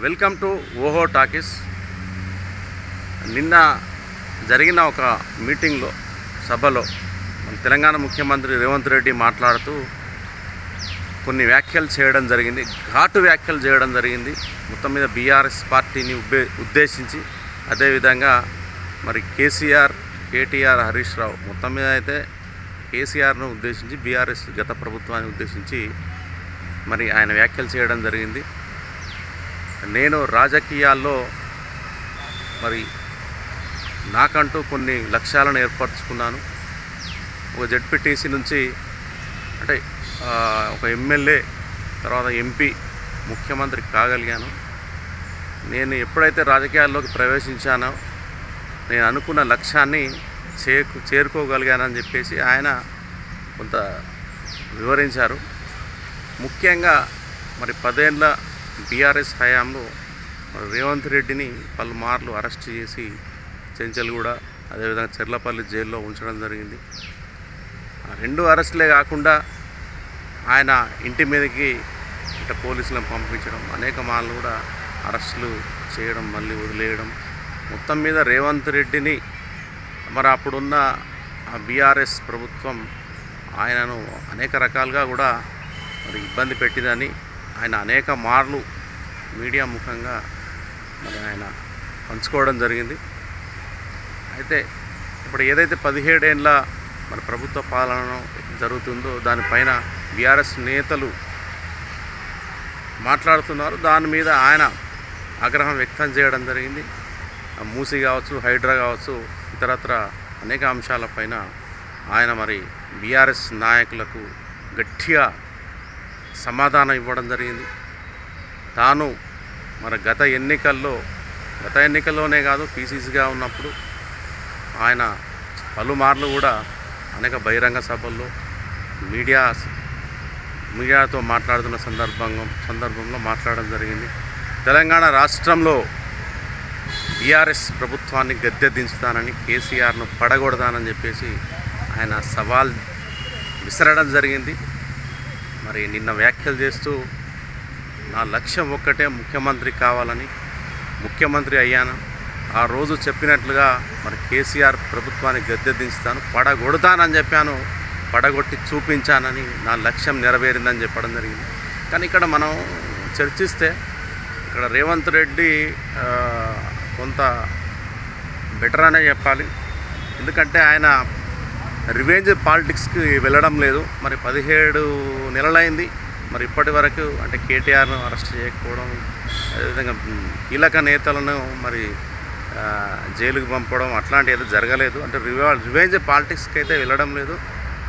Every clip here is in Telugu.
వెల్కమ్ టు ఓహో టాకీస్. నిన్న జరిగిన ఒక మీటింగ్లో సభలో మన తెలంగాణ ముఖ్యమంత్రి రేవంత్ రెడ్డి మాట్లాడుతూ కొన్ని వ్యాఖ్యలు చేయడం జరిగింది, ఘాటు వ్యాఖ్యలు చేయడం జరిగింది. మొత్తం మీద బీఆర్ఎస్ పార్టీని ఉద్దేశించి, అదేవిధంగా మరి కేసీఆర్, కేటీఆర్, హరీష్ రావు మొత్తం మీద అయితే కేసీఆర్ను ఉద్దేశించి, బీఆర్ఎస్ గత ప్రభుత్వాన్ని ఉద్దేశించి మరి ఆయన వ్యాఖ్యలు చేయడం జరిగింది. నేను రాజకీయాల్లో మరి నాకంటూ కొన్ని లక్ష్యాలను ఏర్పరచుకున్నాను. ఒక జెడ్పీటీసీ నుంచి అంటే ఒక ఎమ్మెల్యే, తర్వాత ఎంపీ, ముఖ్యమంత్రి కాగలిగాను. నేను ఎప్పుడైతే రాజకీయాల్లోకి ప్రవేశించానో నేను అనుకున్న లక్ష్యాన్ని చేరుకోగలిగానని చెప్పేసి ఆయన కొంత వివరించారు. ముఖ్యంగా మరి 10 ఏళ్ళ బీఆర్ఎస్ హయాంలో రేవంత్ రెడ్డిని పలుమార్లు అరెస్ట్ చేసి చెంచల్గూడ, అదేవిధంగా చెర్లపల్లి జైల్లో ఉంచడం జరిగింది. ఆ 2 అరెస్టులే కాకుండా ఆయన ఇంటి మీదకి ఇట్లా పోలీసులను పంపించడం, అనేక మార్లు కూడా అరెస్టులు చేయడం, మళ్ళీ వదిలేయడం, మొత్తం మీద రేవంత్ రెడ్డిని మరి అప్పుడున్న బీఆర్ఎస్ ప్రభుత్వం ఆయనను అనేక రకాలుగా కూడా మరి ఇబ్బంది పెట్టిందని ఆయన అనేక మార్లు మీడియా ముఖంగా మరి ఆయన పంచుకోవడం జరిగింది. అయితే ఇప్పుడు ఏదైతే 17 ఏళ్ళ మన ప్రభుత్వ పాలన జరుగుతుందో దానిపైన బీఆర్ఎస్ నేతలు మాట్లాడుతున్నారు. దాని మీద ఆయన ఆగ్రహం వ్యక్తం చేయడం జరిగింది. మూసీ కావచ్చు, హైడ్రా కావచ్చు, ఇతరత్ర అనేక అంశాలపైన ఆయన మరి బీఆర్ఎస్ నాయకులకు గట్టిగా సమాధానం ఇవ్వడం జరిగింది. తాను మరి గత ఎన్నికల్లోనే కాదు, పీసీసీగా ఉన్నప్పుడు ఆయన పలుమార్లు కూడా అనేక బహిరంగ సభల్లో మీడియాతో మాట్లాడుతున్న సందర్భంలో మాట్లాడడం జరిగింది. తెలంగాణ రాష్ట్రంలో బీఆర్ఎస్ ప్రభుత్వాన్ని గద్దె దించుతానని, కేసీఆర్ను పడగొడతానని చెప్పేసి ఆయన సవాల్ విసరడం జరిగింది. మరి నిన్న వ్యాఖ్యలు చేస్తూ నా లక్ష్యం ఒక్కటే, ముఖ్యమంత్రి కావాలని, ముఖ్యమంత్రి అయ్యాను. ఆ రోజు చెప్పినట్లుగా మరి కేసీఆర్ ప్రభుత్వాన్ని గద్దె దించుతాను, పడగొడతానని చెప్పాను, పడగొట్టి చూపించానని, నా లక్ష్యం నెరవేరిందని చెప్పడం జరిగింది. కానీ ఇక్కడ మనం చర్చిస్తే ఇక్కడ రేవంత్ రెడ్డి కొంత బెటర్ అనే చెప్పాలి. ఎందుకంటే ఆయన రివెంజ్ పాలిటిక్స్కి వెళ్ళడం లేదు. మరి 17 నెలలైంది, మరి ఇప్పటి వరకు అంటే కేటీఆర్ను అరెస్ట్ చేయకపోవడం, అదేవిధంగా కీలక నేతలను మరి జైలుకి పంపడం అట్లాంటి ఏదో జరగలేదు. అంటే రివెంజ్ పాలిటిక్స్కి అయితే వెళ్ళడం లేదు.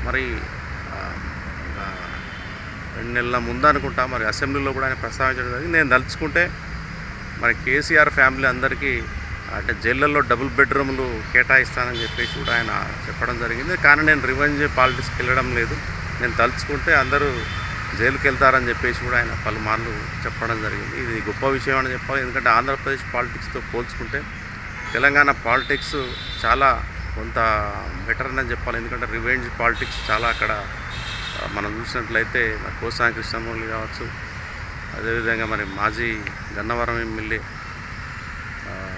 మరి 2 నెలల ముందు అనుకుంటా మరి అసెంబ్లీలో కూడా ఆయన ప్రస్తావించడం జరిగింది. నేను తలుచుకుంటే మరి కేసీఆర్ ఫ్యామిలీ అందరికీ అంటే జైళ్ళల్లో డబుల్ బెడ్రూమ్లు కేటాయిస్తానని చెప్పేసి కూడా ఆయన చెప్పడం జరిగింది. కానీ నేను రివెంజ్ పాలిటిక్స్కి వెళ్ళడం లేదు, నేను తలుచుకుంటే అందరూ జైలుకి వెళ్తారని చెప్పేసి కూడా ఆయన పలుమార్లు చెప్పడం జరిగింది. ఇది గొప్ప విషయం అని చెప్పాలి. ఎందుకంటే ఆంధ్రప్రదేశ్ పాలిటిక్స్తో పోల్చుకుంటే తెలంగాణ పాలిటిక్స్ చాలా కొంత బెటర్ అని చెప్పాలి. ఎందుకంటే రివెంజ్ పాలిటిక్స్ చాలా అక్కడ మనం చూసినట్లయితే మరి కోసాని కృష్ణమూర్తి కావచ్చు, అదేవిధంగా మరి మాజీ గన్నవరం ఎమ్మెల్యే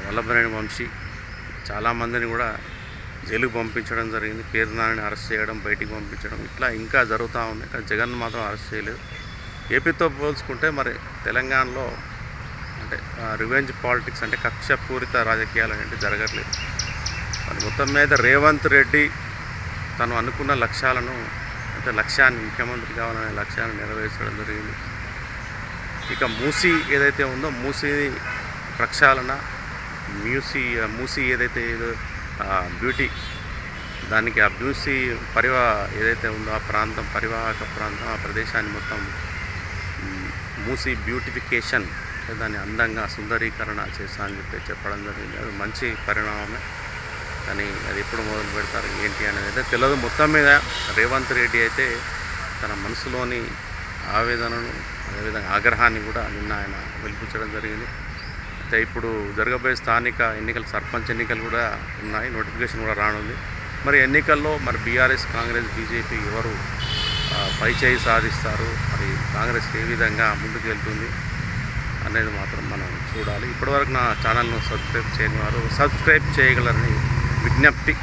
వల్లభనేని వంశీ చాలామందిని కూడా జైలుకు పంపించడం జరిగింది. పేరు నాని అరెస్ట్ చేయడం, బయటికి పంపించడం, ఇట్లా ఇంకా జరుగుతూ ఉన్నాయి. కానీ జగన్ మాత్రం అరెస్ట్ చేయలేదు. ఏపీతో పోల్చుకుంటే మరి తెలంగాణలో అంటే రివెంజ్ పాలిటిక్స్ అంటే కక్షపూరిత రాజకీయాలు అనేవి జరగట్లేదు. మరి మొత్తం మీద రేవంత్ రెడ్డి తను అనుకున్న లక్ష్యాన్ని ముఖ్యమంత్రి కావాలనే లక్ష్యాన్ని నెరవేర్చడం జరిగింది. ఇక మూసీ ఏదైతే ఉందో, మూసీ ప్రక్షాళన, మూసీ ఏదైతే బ్యూటీ దానికి ఆ మూసీ ఏదైతే ఉందో ఆ ప్రాంతం, పరివాహక ప్రాంతం, ఆ ప్రదేశాన్ని మొత్తం మూసీ బ్యూటిఫికేషన్, దాన్ని అందంగా సుందరీకరణ చేస్తానని చెప్పడం జరిగింది. అది మంచి పరిణామమే. కానీ అది ఎప్పుడు మొదలు పెడతారు ఏంటి అనేది అయితే తెలియదు. మొత్తం మీద రేవంత్ రెడ్డి అయితే తన మనసులోని ఆవేదనను, అదేవిధంగా ఆగ్రహాన్ని కూడా నిన్న ఆయన వెలిపించడం జరిగింది. అయితే ఇప్పుడు జరగబోయే స్థానిక ఎన్నికలు, సర్పంచ్ ఎన్నికలు కూడా ఉన్నాయి, నోటిఫికేషన్ కూడా రానుంది. మరి ఎన్నికల్లో మరి బీఆర్ఎస్, కాంగ్రెస్, బీజేపీ ఎవరు పైచేయి సాధిస్తారు, మరి కాంగ్రెస్ ఏ విధంగా ముందుకు వెళ్తుంది, అనేది మాత్రం మనం చూడాలి. ఇప్పటివరకు నా ఛానల్ను సబ్స్క్రైబ్ చేయని వారు సబ్స్క్రైబ్ చేయగలరని విజ్ఞప్తి.